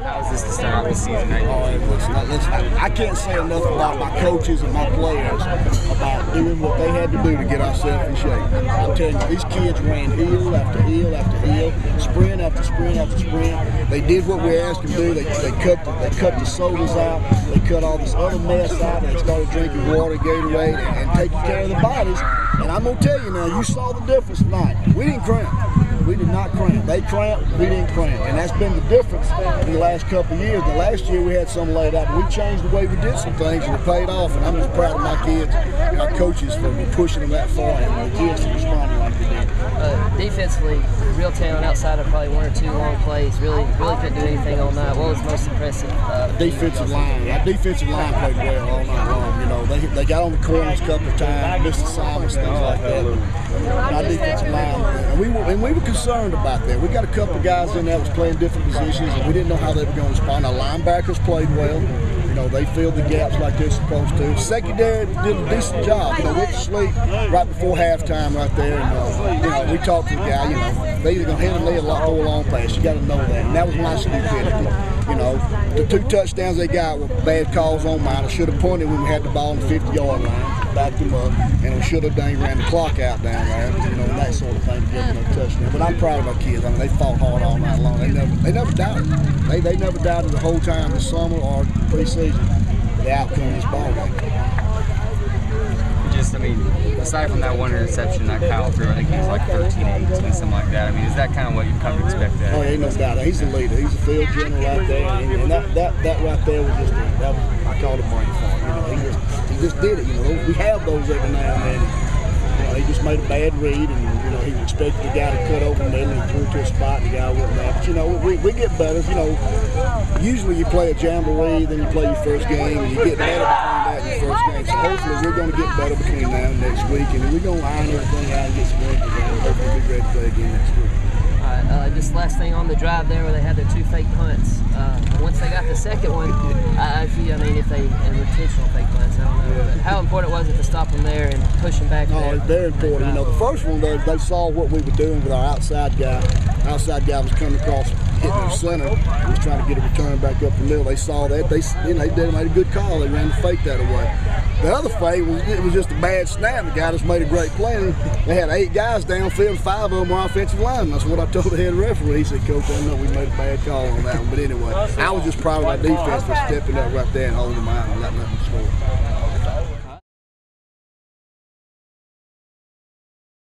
How's this the start of the season? I can't say enough about my coaches and my players about doing what they had to do to get ourselves in shape. I'm telling you, these kids ran hill after hill after hill, sprint after sprint after sprint. They did what we asked them to do. They cut the sodas out. They cut all this other mess out. They started drinking water, Gatorade, and taking care of the bodies. And I'm gonna tell you now, you saw the difference tonight. We didn't cramp. We did not cramp. They cramped, we didn't cramp. And that's been the difference in the last couple of years. The last year we had some laid out, but we changed the way we did some things and it paid off. And I'm just proud of my kids and our coaches for pushing them that far and the kids for responding like they did. Defensively, Reeltown outside of probably one or two long plays really couldn't do anything all night. What was most impressive? Defensive line. Our defensive line played well all night long. You know, they got on the corners a couple of times, missed assignments, things like that. But our defensive line, and we were concerned about that. We got a couple of guys in there that was playing different positions, and we didn't know how they were going to respond. Our linebackers played well. You know, they filled the gaps like they're supposed to. Secondary did a decent job. You know, went to sleep right before halftime right there. And, you know, we talked to the guy, you know, they either going to hit him or throw a long pass. You got to know that. And that was my stupidity. You know, the 2 touchdowns they got were bad calls on mine. I should have pointed when we had the ball on the 50-yard line, backed them up, and we should have ran the clock out down there, you know, and that sort of thing to get them a touchdown. But I'm proud of our kids. I mean, they fought hard all night long. They never doubted. They never doubted the whole time this summer or preseason the outcome of this ball game. Just, I mean, aside from that one interception that Kyle threw, I think he was like 13-18, something like that. I mean, is that kind of what you've come to expect? Oh, yeah, no doubt. He's the leader. He's the field general right there, and that right there was just I called it brain fart. You know, he just did it. You know, we have those every now and then. You know, he just made a bad read, and you know, he expected the guy to cut over the middle and threw it to a spot, and the guy wouldn't have. But you know, we get better. You know, usually you play a jamboree, then you play your first game, and you get better between that and your first game. So hopefully we're going to get better between now and next week, and we're going to iron everything out and get some wins together. Hopefully we'll be ready to play again next week. Just last thing on the drive there where they had their 2 fake punts. Once they got the second one, if they intentional fake punts, I don't know. But how important was it to stop them there and push them back there? It's very important. You know, the first one, they saw what we were doing with our outside guy. Outside guy was coming across, hitting the center. He was trying to get a return back up the middle. They saw that. They made a good call. They ran the fake that away. The other fake was just a bad snap. The guy just made a great play. And they had 8 guys downfield, 5 of them were offensive linemen. That's what I told the head referee. He said, "Coach, I know we made a bad call on that one." But anyway, I was just proud of our defense for stepping up right there and holding them out and letting them score.